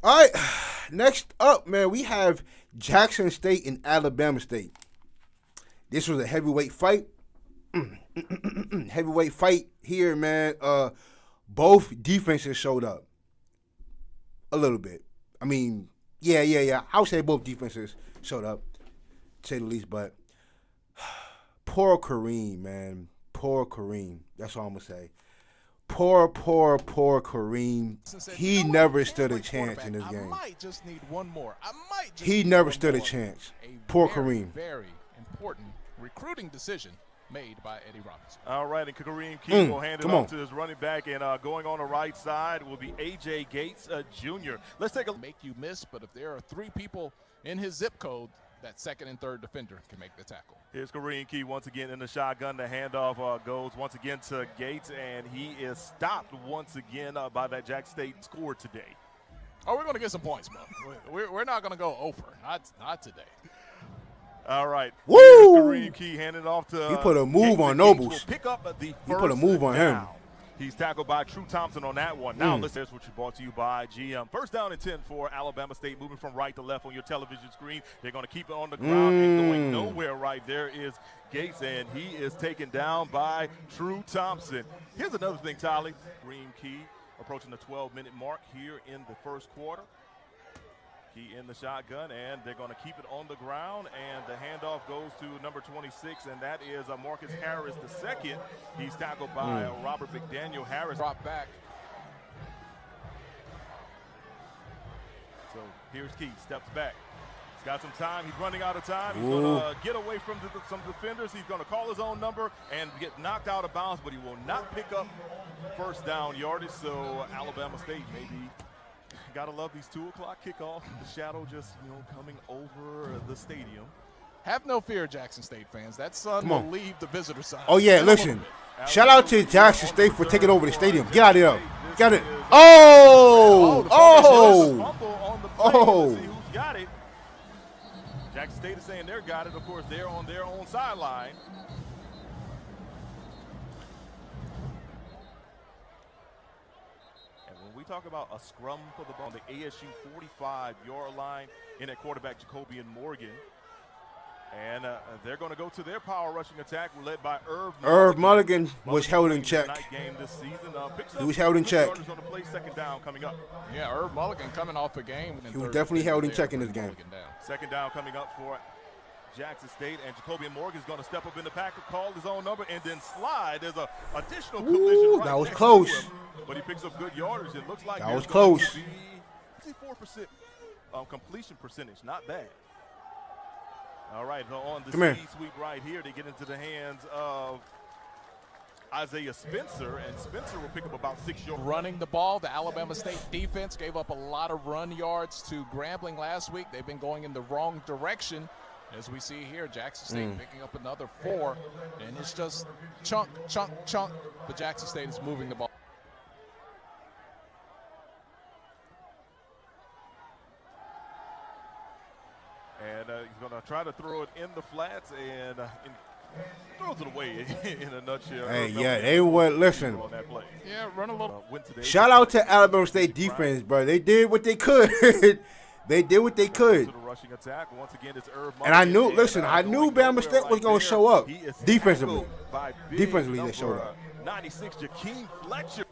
All right, next up, man, we have Jackson State and Alabama State. This was a heavyweight fight. Heavyweight fight here, man. Both defenses showed up a little bit. I mean, yeah. I would say both defenses showed up, to say the least. But poor Kareem, man. Poor Kareem. That's all I'm gonna say. Poor Kareem. He never stood a chance in this game. Just need one more. He never stood a chance. Poor Kareem. Very important recruiting decision made by Eddie Robinson. All right, and Kareem Key will hand it off to his running back, and going on the right side will be A.J. Gates Jr. Let's take a look. Make you miss, but if there are 3 people in his zip code, that second and third defender can make the tackle. Here's Kareem Key once again in the shotgun. The handoff goes once again to Gates, and he is stopped once again by that Jack State score today. Oh, we're going to get some points, man. We're not going to go over. Not today. All right. Woo! Kareem Key handed off to. He put a move on Nobles. Pick up the He put a move on him. He's tackled by True Thompson on that one. Now, let's here's what you brought to you by GM. First down and 10 for Alabama State, moving from right to left on your television screen. They're going to keep it on the ground and going nowhere right there is Gates, and he is taken down by True Thompson. Here's another thing, Tyler. Kareem Key approaching the 12-minute mark here in the first quarter. Key in the shotgun, and they're going to keep it on the ground, and the handoff goes to number 26, and that is Marcus Harris II. He's tackled by Robert McDaniel Harris. Drop back. So here's Key, steps back. He's got some time. He's running out of time. He's going to get away from some defenders. He's going to call his own number and get knocked out of bounds, but he will not pick up first down yardage. So Alabama State maybe. Gotta love these 2 o'clock kickoff. The shadow just, coming over the stadium. Have no fear, Jackson State fans. That sun will leave the visitor side. Oh, yeah, listen. Shout out to Jackson State for taking over the stadium. Get out of here. Got it. Oh! See who's got it. Jackson State is saying they're got it. Of course, they're on their own sideline. Talk about a scrum for the ball, the ASU 45-yard line in at quarterback Jacobian Morgan. And they're going to go to their power rushing attack led by Irv Mulligan was held in check. Game this season. He was held in check. On the play, second down coming up. Yeah, Irv Mulligan coming off a game. He was definitely held in check in this game. Second down coming up for Jackson State, and Jacobian Morgan's going to step up in the pack, call his own number, and then slide. There's a additional collision right that was next close. to him, but he picks up good yardage. It looks like that was close. 64% completion percentage, not bad. All right, on the speed sweep right here, they get into the hands of Isaiah Spencer, and Spencer will pick up about 6 yards. Running the ball, the Alabama State defense gave up a lot of run yards to Grambling last week. They've been going in the wrong direction. As we see here, Jackson State picking up another 4, and it's just chunk, but Jackson State is moving the ball. And he's going to try to throw it in the flats, and throws it away in a nutshell. Hey, yeah, they were, listen. Yeah, run a little. Shout out to Alabama State defense, bro. They did what they could. They did what they could. And I knew, listen, I knew Bama State was going to show up defensively. Defensively, they showed up. 96, Jakeem Fletcher.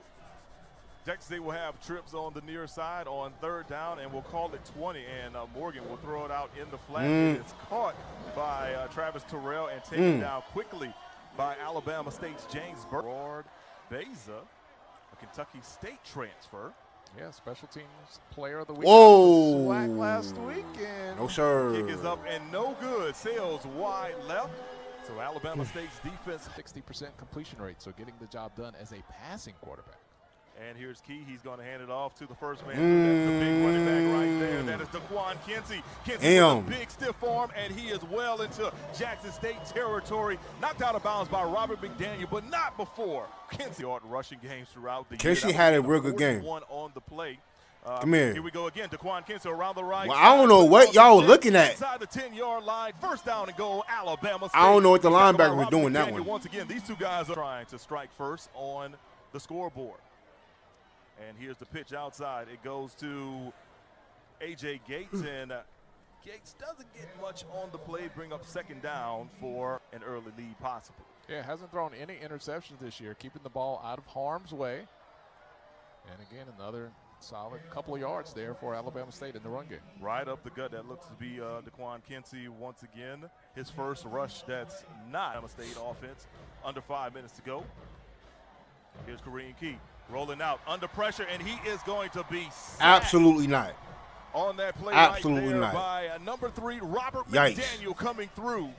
Jackson State will have trips on the near side on third down, and we'll call it 20. And Morgan will throw it out in the flat. It's caught by Travis Terrell and taken down quickly by Alabama State's James Gerard Beza, a Kentucky State transfer. Yeah, special teams player of the week. Whoa! SWAC last week, and no sir. Kick is up and no good. Sails wide left. So Alabama State's defense 60% completion rate, so getting the job done as a passing quarterback. And here's Key. He's going to hand it off to the first man. That's the big running back right there. That is DeQuan Kinsey. Kinsey with a big stiff arm, and he is well into Jackson State territory. Knocked out of bounds by Robert McDaniel, but not before. Kinsey on rushing games throughout the year. Kinsey had a real good game. On the play. Come here. Here we go again. DeQuan Kinsey around the right. Well, I don't know what y'all were looking at. Inside the 10-yard line. First down and goal, Alabama State. I don't know what the linebacker was doing that one. Once again, these two guys are trying to strike first on the scoreboard. And here's the pitch outside. It goes to A.J. Gates, and Gates doesn't get much on the play, bring up second down for an early lead possible. Yeah, hasn't thrown any interceptions this year, keeping the ball out of harm's way. And again, another solid couple of yards there for Alabama State in the run game. Right up the gut. That looks to be DeQuan Kinsey once again. His first rush that's not Alabama State offense. Under 5 minutes to go. Here's Kareem Key rolling out under pressure, and he is going to be sacked. Absolutely not. On that play Absolutely right there not. by number 3, Robert Yikes. McDaniel coming through.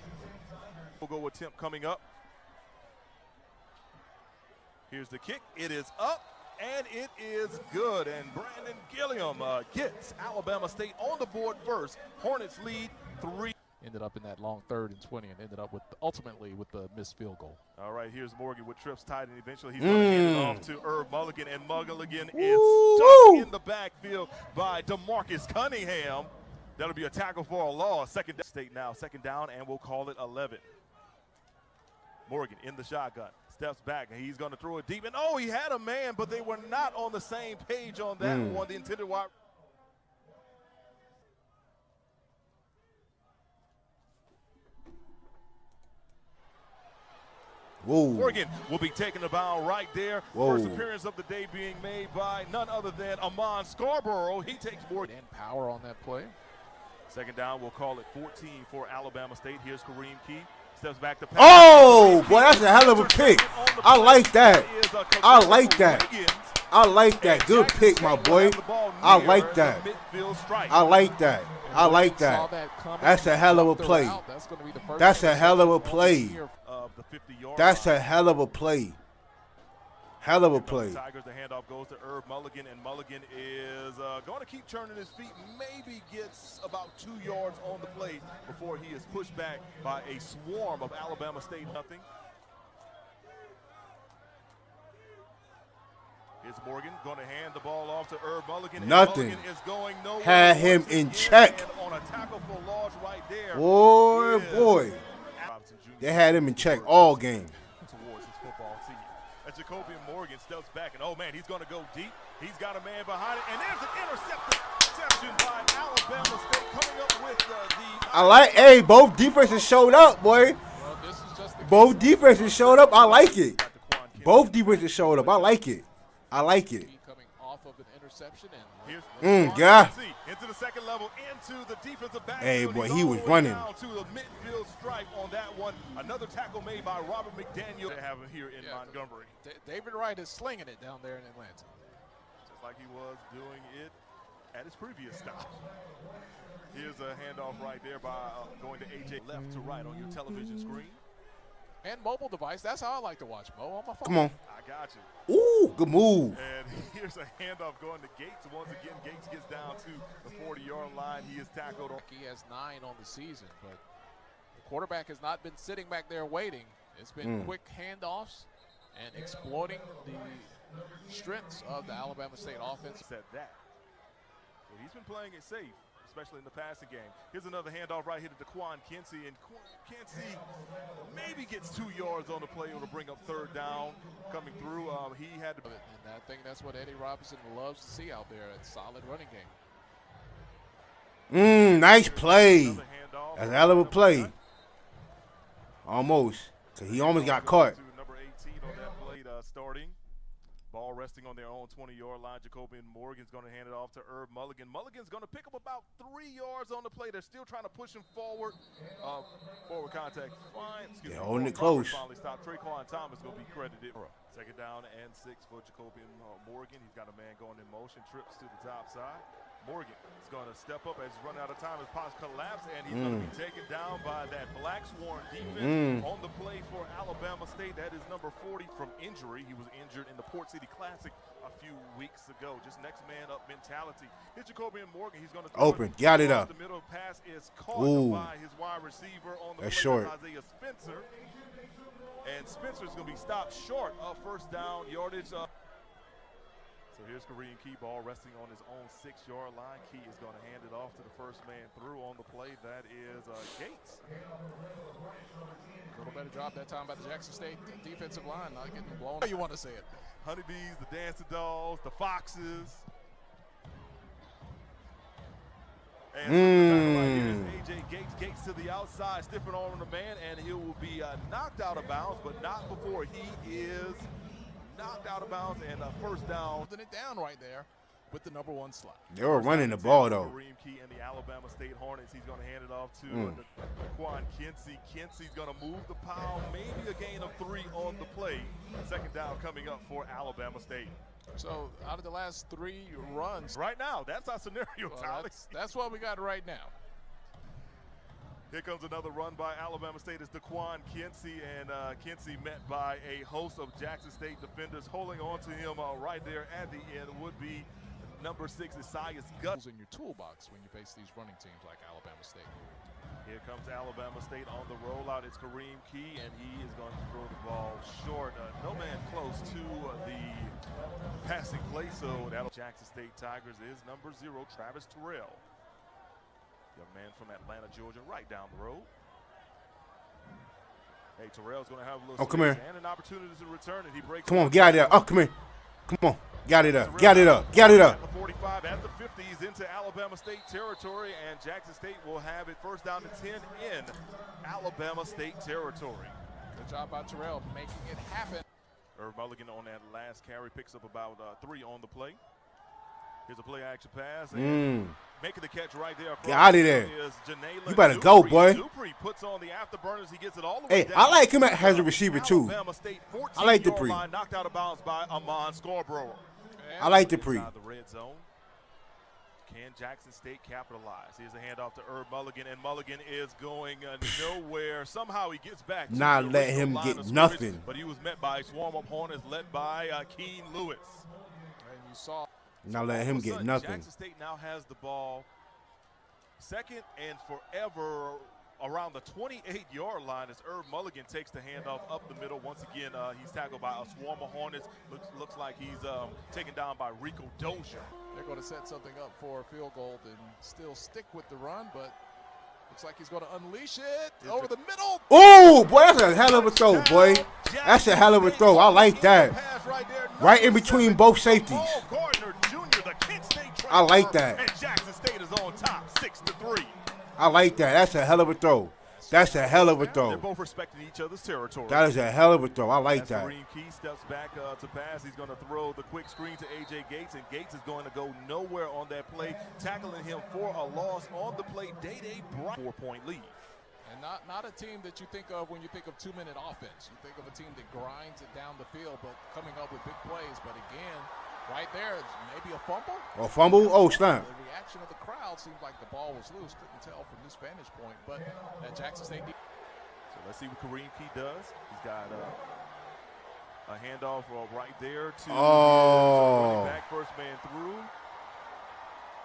We'll go with attempt coming up. Here's the kick. It is up, and it is good. And Brandon Gilliam gets Alabama State on the board first. Hornets lead 3. Ended up in that long 3rd and 20 and ended up with ultimately with the missed field goal. All right, here's Morgan with trips tight, and eventually he's going to hand it off to Herb Mulligan, and Mulligan is stuck in the backfield by DeMarcus Cunningham. That'll be a tackle for a loss. Second State now, second down, and we'll call it 11. Morgan in the shotgun, steps back, and he's going to throw it deep. And oh, he had a man, but they were not on the same page on that one. The intended wide. Whoa. Morgan will be taking the bound right there. Whoa. First appearance of the day being made by none other than Amon Scarborough. He takes Morgan. And power on that play. Second down, we'll call it 14 for Alabama State. Here's Kareem Key. Steps back to pass. Oh, boy, that's a hell of a pick. I like that. I like that. I like that. Good pick, my boy. I like that. I like that. I like that. That's a hell of a play. That's a hell of a play. That's a hell of a play. Hell of a play. Tigers, the handoff goes to Herb Mulligan, and Mulligan is going to keep turning his feet. Maybe gets about 2 yards on the play before he is pushed back by a swarm of Alabama State. Nothing. Here's Morgan going to hand the ball off to Herb Mulligan. Nothing. Mulligan is going nowhere. Had him in check. On a tackle for loss right there. Boy. They had him in check all game. Towards his football team. As Jacobian Morgan steps back, and oh man, he's going to go deep. He's got a man behind it, and there's an interception by Alabama State coming up with the. Hey, both defenses showed up, boy. Well, this is just the Both defenses showed up. I like it. Both defenses showed up. I like it. I like it. coming off of an interception and Yeah. Into the second level, into the defensive back. Hey, boy, he was running. Down to the midfield stripe on that one. Another tackle made by Robert McDaniel. They have him here in Montgomery. David Wright is slinging it down there in Atlanta. Just like he was doing it at his previous stop. Here's a handoff right there by going to A.J. left to right on your television screen. And mobile device. That's how I like to watch Mo on my phone. Come on. I got you. Ooh, good move. And here's a handoff going to Gates. Once again, Gates gets down to the 40-yard line. He is tackled. He has 9 on the season, but the quarterback has not been sitting back there waiting. It's been quick handoffs and exploiting the strengths of the Alabama State offense. Said that. So he's been playing it safe, especially in the passing game. Here's another handoff right here to DeQuan Kinsey, and Kinsey maybe gets 2 yards on the play to bring up third down coming through. He had to. And I think that's what Eddie Robinson loves to see out there, a solid running game. Nice play. That's a hell of a play. Almost. So he almost got caught. Number 18 on that play starting. Ball resting on their own 20-yard line. Jacobian Morgan's going to hand it off to Herb Mulligan. Mulligan's going to pick up about 3 yards on the play. They're still trying to push him forward. Forward contact. Fine. They're holding it close. Finally stopped. Traquan Thomas going to be credited. Second down and 6 for Jacobian Morgan. He's got a man going in motion. Trips to the top side. Morgan is going to step up as he's running out of time. His pots collapse, and he's going to be taken down by that Black Swan defense on the play for Alabama State. That is number 40 from injury. He was injured in the Port City Classic a few weeks ago. Just next man up mentality. Here's Jacobian Morgan. He's going to open. Got it up. The middle pass is caught by his wide receiver on the play. Short. Isaiah Spencer. And Spencer's going to be stopped short of first down yardage. So here's Kareem Key, ball resting on his own 6-yard line. Key is going to hand it off to the first man through on the play. That is Gates. A little better job that time by the Jackson State defensive line, not getting blown. How you want to say it? Honeybees, the dancing dolls, the foxes. And so AJ Gates to the outside, stiffing on the man, and he will be knocked out of bounds, but not before he is knocked out of bounds, and first down. Holding it down right there with the number 1 slot. They were running the ball, though. Kareem Key and the Alabama State Hornets. He's going to hand it off to Daquan Kinsey. Kinsey's going to move the pile, maybe a gain of 3 on the play. Second down coming up for Alabama State. So out of the last 3 runs. Right now, that's our scenario, Tyler. That's what we got right now. Here comes another run by Alabama State. It's Daquan Kinsey, and Kinsey met by a host of Jackson State defenders. Holding on to him right there at the end would be number 6, Isaias Guts. In your toolbox when you face these running teams like Alabama State. Here comes Alabama State on the rollout. It's Kareem Key, and he is going to throw the ball short. No man close to the passing play, so that'll Jackson State Tigers is number 0, Travis Terrell. Young man from Atlanta, Georgia, right down the road. Hey, Terrell's going to have a little come here. And an opportunity to return, and he breaks. Come on, get out of there. Oh, come here. Come on. Got it up. Got it up. Got it up. At the 45, at the 50s into Alabama State territory, and Jackson State will have it first down to 10 in Alabama State territory. Good job by Terrell making it happen. Irv Mulligan on that last carry picks up about 3 on the play. Here's a play action pass. And making the catch right there. Get out of there. You better go, boy. Dupree puts on the afterburners. He gets it all the way Hey, down. I like him as a receiver, too. Alabama State, I like Dupree. Knocked out of bounds by Amon Scarborough. I like Dupree. Inside the red zone. Can Jackson State capitalize? Here's a handoff to Irv Mulligan, and Mulligan is going nowhere. Somehow he gets back. Not let him get nothing. But he was met by a swarm of Hornets led by Keen Lewis. And you saw. Not let him get nothing. Jackson State now has the ball second and forever around the 28-yard line as Irv Mulligan takes the handoff up the middle. Once again, he's tackled by a swarm of Hornets. Looks like he's taken down by Rico Dozier. They're going to set something up for a field goal and still stick with the run, but looks like he's going to unleash it over the middle. Oh, boy, that's a hell of a throw, boy. That's a hell of a throw. I like that. Right in between both safeties. I like that. And Jackson State is on top, 6-3. I like that. That's a hell of a throw. That's a hell of a throw. They're both respecting each other's territory. That is a hell of a throw. I like that. Kareem Key steps back to pass. He's going to throw the quick screen to AJ Gates, and Gates is going to go nowhere on that play, tackling him for a loss on the play. Day-Day Bryant, 4-point lead. And not a team that you think of when you think of 2-minute offense. You think of a team that grinds it down the field, but coming up with big plays. But again, right there, maybe a fumble. A fumble? Oh, snap. The reaction of the crowd seemed like the ball was loose. Couldn't tell from this vantage point. But at Jackson State. So let's see what Kareem Key does. He's got a handoff right there to running back, first man through.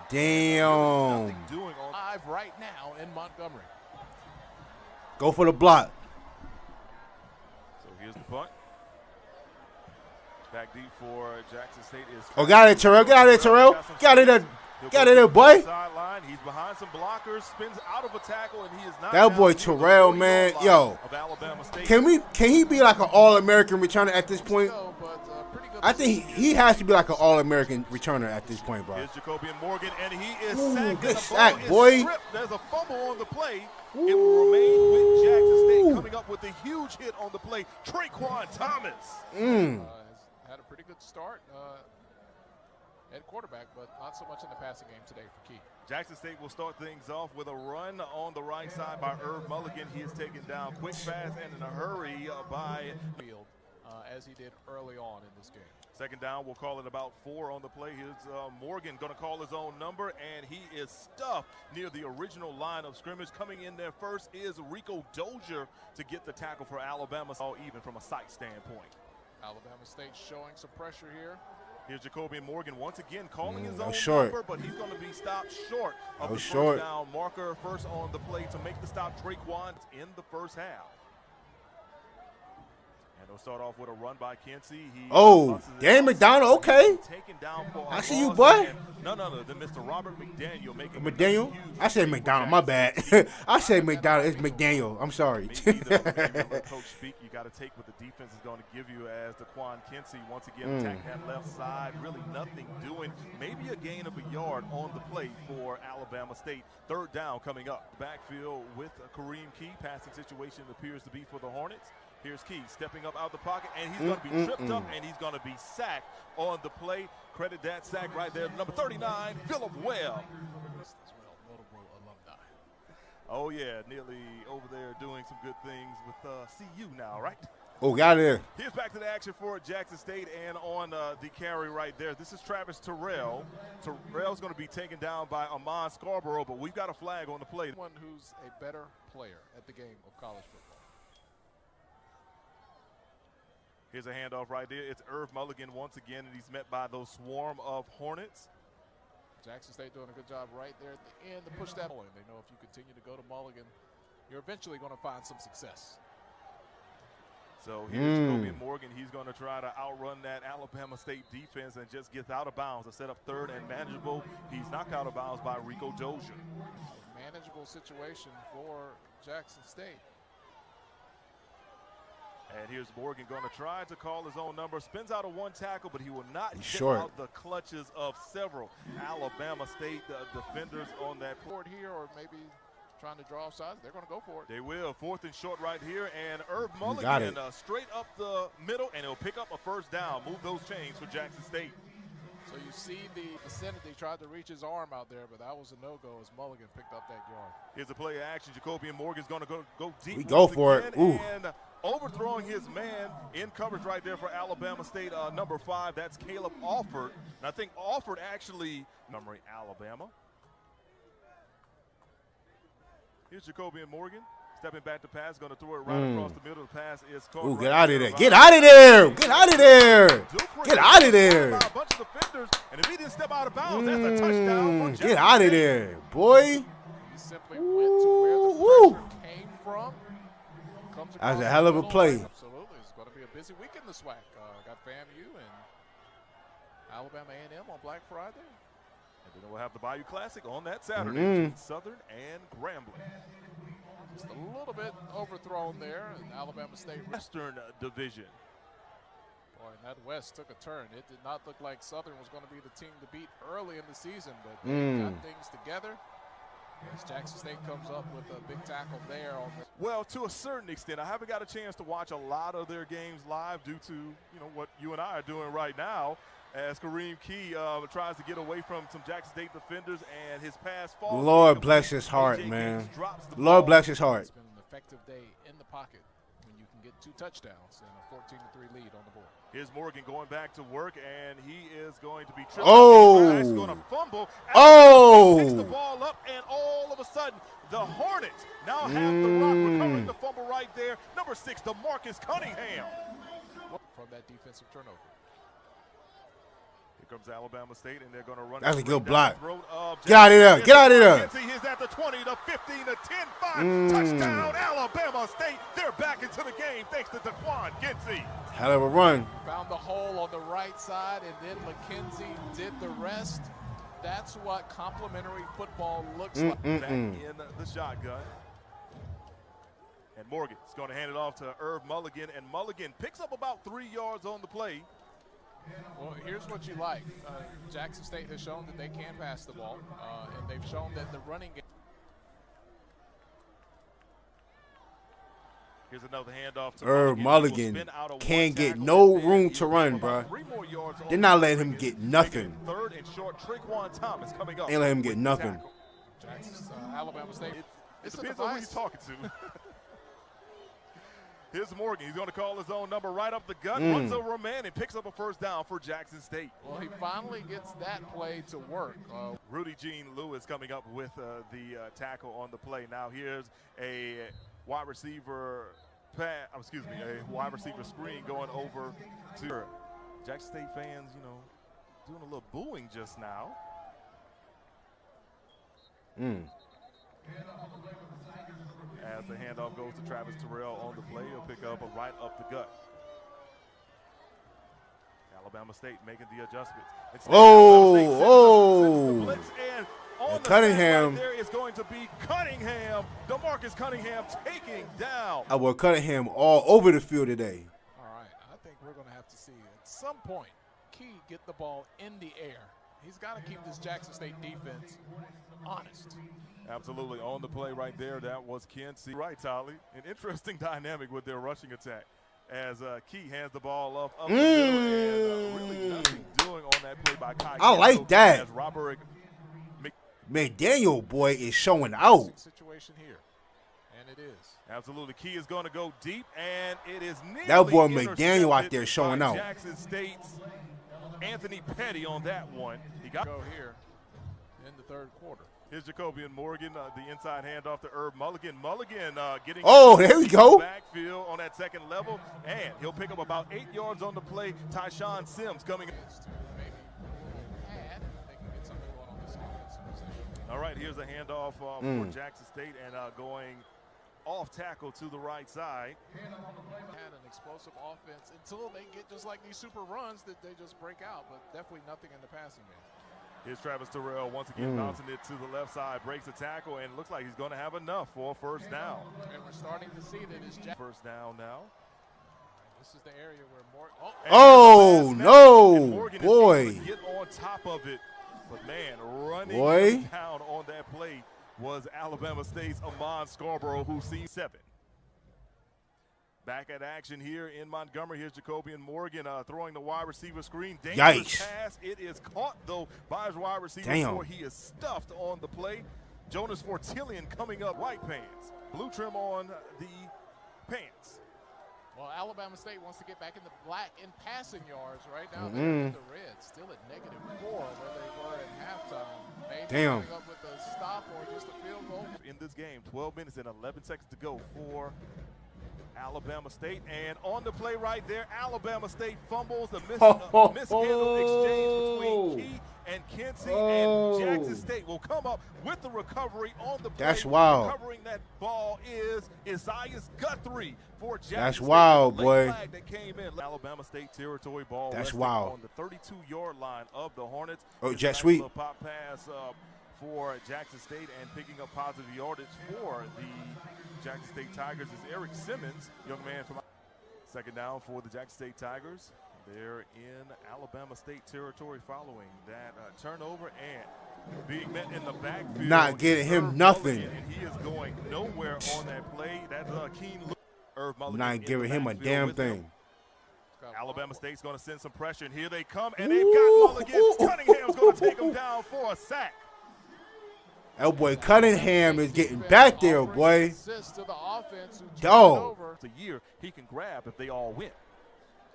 Damn. Nothing doing on live right now in Montgomery. Go for the block. So here's the punt. Back deep for Jackson State is. Oh, got it, Terrell. Get out of there, Terrell. Get out of there. Get out of there, boy. Sideline. He's behind some blockers, spins out of a tackle, and he is not. That boy Terrell, man, yo. Can he be like an All-American returner at this point? I think he has to be like an All-American returner at this point, bro. Here's Jacobian Morgan, and he is sacked. Good sack, boy. There's a fumble on the play. It will remain with Jackson State coming up with a huge hit on the play. Traquan Thomas. Had a pretty good start at quarterback, but not so much in the passing game today for Key. Jackson State will start things off with a run on the right side by Irv Mulligan. He is taken down quick, fast, and in a hurry by field as he did early on in this game. Second down, we'll call it about 4 on the play. Here's Morgan going to call his own number, and he is stuffed near the original line of scrimmage. Coming in there first is Rico Dozier to get the tackle for Alabama, all even from a sight standpoint. Alabama State showing some pressure here. Here's Jacobian Morgan once again calling his own short number, but he's going to be stopped short of the short first down marker. First on the play to make the stop, Traquan in the first half. And they'll start off with a run by Kinsey. Oh, Dan McDonald, okay. I see you, boy. No. Then Mr. Robert McDaniel making McDaniel? I said McDonald, my bad. I said McDonald, it's McDaniel. I'm sorry. Let coach speak. You got to take what the defense is going to give you as Daquan Kinsey once again attacking that left side. Really nothing doing. Maybe a gain of a yard on the play for Alabama State. Third down coming up. Backfield with Kareem Key. Passing situation appears to be for the Hornets. Here's Key stepping up out the pocket, and he's going to be tripped up, and he's going to be sacked on the play. Credit that sack right there. Number 39, Phillip Webb. Notable alumni. Oh, yeah, nearly over there doing some good things with CU now, right? Oh, got it. Here's back to the action for Jackson State, and on the carry right there. This is Travis Terrell. Terrell's going to be taken down by Amon Scarborough, but we've got a flag on the play. One who's a better player at the game of college football. Here's a handoff right there. It's Irv Mulligan once again, and he's met by those swarm of Hornets. Jackson State doing a good job right there at the end to push that point. They know if you continue to go to Mulligan, you're eventually going to find some success. So here's Jacoby Morgan. He's going to try to outrun that Alabama State defense and just get out of bounds. A set up third and manageable. He's knocked out of bounds by Rico Dozier. Manageable situation for Jackson State. And here's Morgan going to try to call his own number. Spins out of one tackle, but he will not get out the clutches of several Alabama State defenders on that board here, or maybe trying to draw off sides. They're going to go for it. They will. Fourth and short right here. And Irv Mulligan straight up the middle, and he'll pick up a first down. Move those chains for Jackson State. So you see the vicinity, tried to reach his arm out there, but that was a no-go as Mulligan picked up that yard. Here's a play of action. Jacoby Morgan's going to go deep. We go for it. Ooh. And overthrowing his man in coverage right there for Alabama State, number 5. That's Caleb Alford. And I think Alford actually, memory Alabama. Here's Jacoby Morgan. Stepping back to pass, going to throw it right across the middle. The pass is caught. Ooh, get out of there. Get out of there. Get out of there. Get out of there. A bunch of defenders, and if he didn't step out of bounds, that's a touchdown. Get out of there, boy. He simply went to where the pressure came from. That's a hell of a play. Absolutely. It's going to be a busy week in the SWAC. Got FAMU and Alabama A&M on Black Friday. And then we'll have the Bayou Classic on that Saturday. Southern and Grambling. Just a little bit overthrown there in Alabama State. Western Division. Boy, and that West took a turn. It did not look like Southern was going to be the team to beat early in the season, but they got things together. As Jackson State comes up with a big tackle there. Well, to a certain extent, I haven't got a chance to watch a lot of their games live due to what you and I are doing right now. As Kareem Key tries to get away from some Jackson State defenders, and his pass falls. Lord bless his heart, man. Lord bless his heart. It's been an effective day in the pocket when you can get 2 touchdowns and a 14-3 lead on the board. Here's Morgan going back to work, and he is going to be tripped. He's going to fumble. Picks the ball up, and all of a sudden, the Hornets now have the rock, recovering the fumble right there. Number 6, DeMarcus Cunningham. From that defensive turnover. Here comes Alabama State, and they're going to run. That's a good block. Get out of there. Get out of there. He's at the 20, the 15, the 10, 5. Touchdown, Alabama State. They're back into the game thanks to Daquan Kinsey. Hell of a run. Found the hole on the right side, and then McKenzie did the rest. That's what complimentary football looks like. Back in the shotgun. And Morgan is going to hand it off to Irv Mulligan, and Mulligan picks up about 3 yards on the play. Well, here's what you like. Jackson State has shown that they can pass the ball, and they've shown that the running game. Here's another handoff to Irv Mulligan can't get no room to run, bro. They're not letting him get nothing. Third and short, Traquan Thomas coming up. Ain't let him get nothing. Alabama State. It depends on who you're talking to. Here's Morgan. He's going to call his own number right up the gut. Runs over a man and picks up a first down for Jackson State. Well, he finally gets that play to work. Rudy Jean Lewis coming up with the tackle on the play. Now here's a wide receiver a wide receiver screen going over to Jackson State fans, doing a little booing just now. As the handoff goes to Travis Terrell on the play, he'll pick up a right up the gut. Alabama State making the adjustments. Oh. And on the Cunningham. right there is going to be Cunningham. DeMarcus Cunningham taking down. I will Cunningham all over the field today. All right, I think we're going to have to see at some point Key get the ball in the air. He's got to keep this Jackson State defense honest. Absolutely. On the play right there, that was Kinsey. Right, Tolly. An interesting dynamic with their rushing attack as Key hands the ball up the middle, and really nothing doing on that play by Kai. I like that. As Robert McDaniel, boy, is showing out. Situation here, and it is. Absolutely. Key is going to go deep, and it is nearly That boy McDaniel out there showing out. Jackson State's Anthony Petty on that one. He got go here in the third quarter. Here's Jacobian Morgan, the inside handoff to Herb Mulligan. Mulligan getting there we go. Backfield on that second level, and he'll pick up about 8 yards on the play. Tyshawn Sims coming in. All right, here's a handoff for Jackson State, and going off tackle to the right side. Had an explosive offense until they get just like these super runs that they just break out, but definitely nothing in the passing game. Here's Travis Terrell once again bouncing it to the left side, breaks the tackle, and looks like he's going to have enough for a first down. And we're starting to see that it's first down now. This is the area where Morgan. No, boy. Get on top of it, but man, running down on that play was Alabama State's Amon Scarborough, who's seen 7. Back at action here in Montgomery. Here's Jacobian Morgan throwing the wide receiver screen. Dangerous pass. It is caught, though, by his wide receiver before he is stuffed on the play. Jonas Fortillion coming up. White pants. Blue trim on the pants. Well, Alabama State wants to get back in the black in passing yards right now. They're in the red, still at -4 where they were at halftime. Maybe coming up with a stop or just a field goal. In this game, 12 minutes and 11 seconds to go for Alabama State, and on the play right there, Alabama State fumbles. The mishandled exchange between Key and Kinsey, and Jackson State will come up with the recovery on the play. That's wild. Recovering that ball is Isaiah Guthrie for Jackson That's State. wild, Late boy. flag that came in. Alabama State territory ball. That's wild. On the 32-yard line of the Hornets. Oh, jet sweep. Pop pass for Jackson State, and picking up positive yardage for the Jackson State Tigers is Eric Simmons, young man from second down for the Jackson State Tigers. They're in Alabama State territory following that turnover and being met in the backfield. Not getting him nothing. And he is going nowhere on that play. That's a keen look. Herb Mulligan not giving him a damn thing. Alabama State's going to send some pressure, and here they come, and they've got Mulligan. Cunningham's going to take him down for a sack. That boy Cunningham is getting back there, boy. Dog. It's a year he can grab if they all win.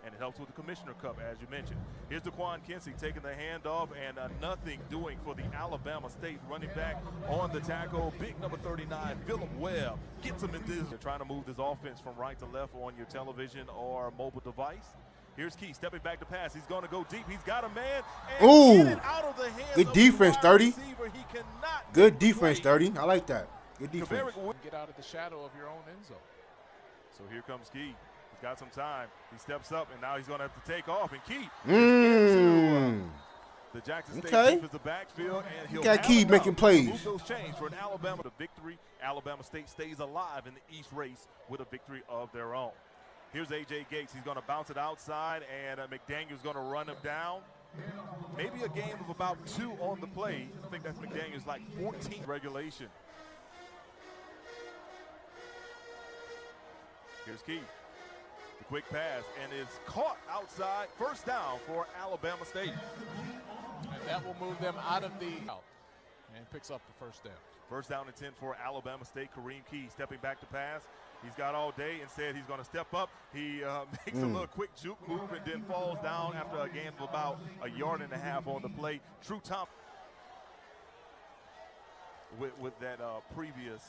And it helps with the Commissioner Cup, as you mentioned. Here's DeQuan Kinsey taking the handoff, and nothing doing for the Alabama State running back on the tackle. Big number 39, Phillip Webb, gets him in this. They're trying to move this offense from right to left on your television or mobile device. Here's Key stepping back to pass. He's going to go deep. He's got a man. And get it out of the hands good of defense, the 30. He cannot good defense, 30. I like that. Good defense. Get out of the shadow of your own end zone. So here comes Key. He's got some time. He steps up, and now he's going to have to take off. And Key into the Jackson State defensive backfield, and he'll got Key making plays. Move those chains for an Alabama to victory. Alabama State stays alive in the East race with a victory of their own. Here's A.J. Gates. He's going to bounce it outside, and McDaniel's going to run him down. Maybe a game of about 2 on the play. I think that's McDaniel's like 14 regulation. Here's Key. The quick pass, and it's caught outside. First down for Alabama State. And that will move them out of the and picks up the first down. First down and 10 for Alabama State. Kareem Key stepping back to pass. He's got all day. Instead, he's going to step up. He makes a little quick juke move and then falls down after a gain of about 1.5 yards on the play. True Thompson with that previous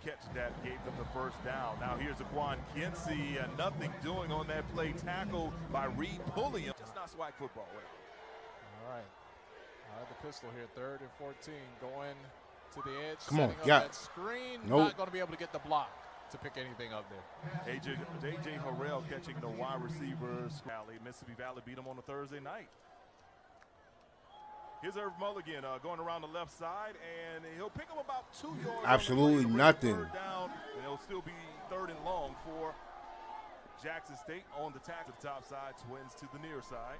catch that gave them the first down. Now here's Aquan Kinsey. Nothing doing on that play. Tackled by Reed Pulliam. Just not SWAC football. All right. The pistol here, 3rd and 14, going to the edge. Come on, that screen. Not going to be able to get the block. to pick anything up there. AJ Harrell catching the wide receivers. Mississippi Valley beat them on a Thursday night. Here's Irv Mulligan going around the left side, and he'll pick up about 2 yards. Absolutely nothing. Third down, and it'll still be 3rd and long for Jackson State on the tack to the top side, Twins to the near side.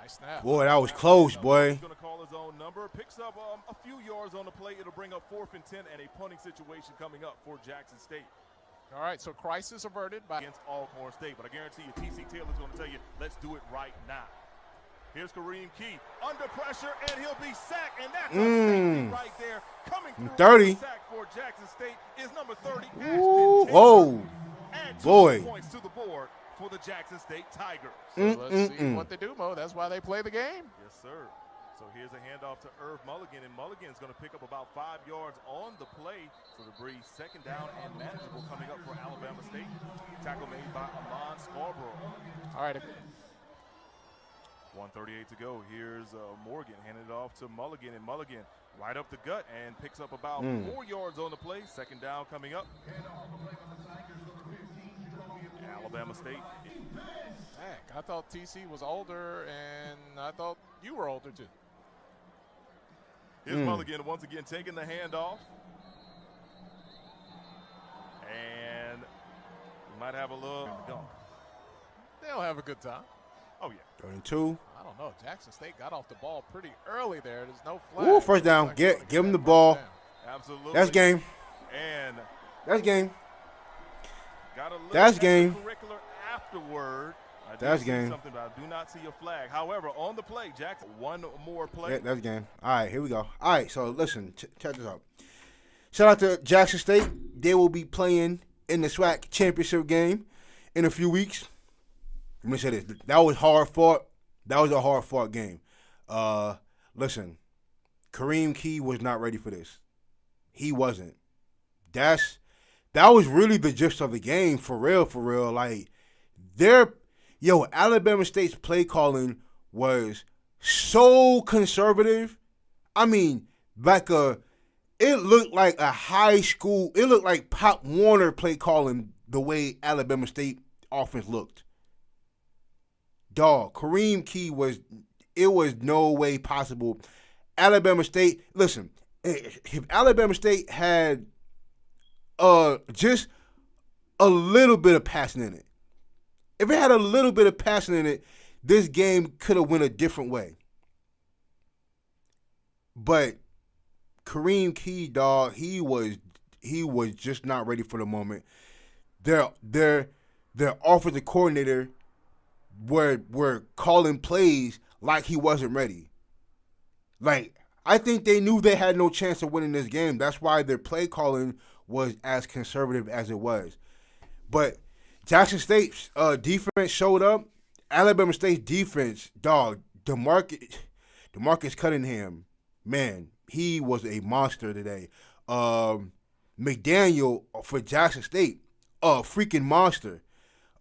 Nice snap. Boy, that was close, boy. He's going to call his own number. Picks up a few yards on the play. It'll bring up 4th and 10 and a punting situation coming up for Jackson State. All right, so crisis averted by against Alcorn State. But I guarantee you, T.C. Taylor's going to tell you, let's do it right now. Here's Kareem Key under pressure, and he'll be sacked. And that's a safety right there. Coming through 30. The sack for Jackson State is number 30. Ooh, whoa. Add 2 boy. points to the board for the Jackson State Tigers. So let's see what they do, Mo. That's why they play the game. Yes, sir. So here's a handoff to Irv Mulligan, and Mulligan's going to pick up about 5 yards on the play. So the breeze 2nd down and manageable coming up for Alabama State. Tackle made by Amon Scarborough. All right. 1:38 to go. Here's Morgan handing it off to Mulligan, and Mulligan right up the gut and picks up about 4 yards on the play. 2nd down coming up. Alabama State. Heck, I thought TC was older, and I thought you were older too. Here's Mulligan once again taking the handoff. And we might have a little. They'll have a good time. Oh, yeah. 32. I don't know. Jackson State got off the ball pretty early there. There's no flag. Ooh, 1st down. Give him the ball. Absolutely. That's game. And that's game. Got a little that's game. Curricular afterward. That's game. Something, but I do not see a flag. However, on the play, Jackson, 1 more play. Yeah, that's game. All right, here we go. All right, so listen, check this out. Shout out to Jackson State. They will be playing in the SWAC championship game in a few weeks. Let me say this. That was hard fought. That was a hard fought game. Listen, Kareem Key was not ready for this. He wasn't. That was really the gist of the game, for real, for real. Like, Alabama State's play calling was so conservative. I mean, it looked like a high school, it looked like Pop Warner play calling the way Alabama State offense looked. Dog, Kareem Key was no way possible. Alabama State, listen, if Alabama State had just a little bit of passing in it, if it had a little bit of passing in it, this game could have went a different way. But Kareem Key, dog, he was just not ready for the moment. Their offensive coordinator were calling plays like he wasn't ready. Like, I think they knew they had no chance of winning this game. That's why their play calling was as conservative as it was. But Jackson State's defense showed up. Alabama State's defense, dog, DeMarcus Cunningham, man, he was a monster today. McDaniel for Jackson State, a freaking monster.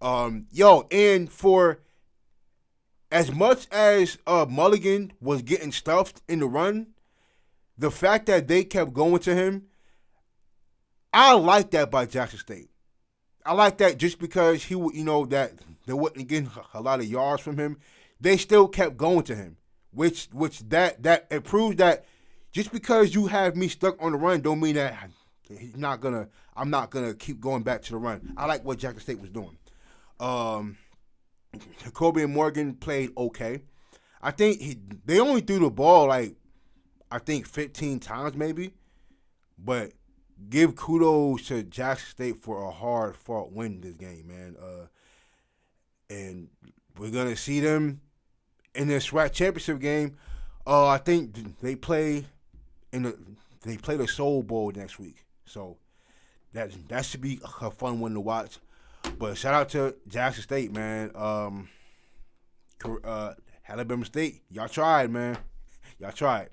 And for as much as Mulligan was getting stuffed in the run, the fact that they kept going to him, I like that by Jackson State. I like that just because that they wasn't getting a lot of yards from him. They still kept going to him, which it proves that just because you have me stuck on the run don't mean that I'm not gonna keep going back to the run. I like what Jackson State was doing. Jacoby and Morgan played okay. I think they only threw the ball 15 times maybe, but give kudos to Jackson State for a hard-fought win this game, man. And we're gonna see them in the SWAC championship game. I think they play the Soul Bowl next week, so that should be a fun one to watch. But shout out to Jackson State, man. Alabama State, y'all tried, man. Y'all tried.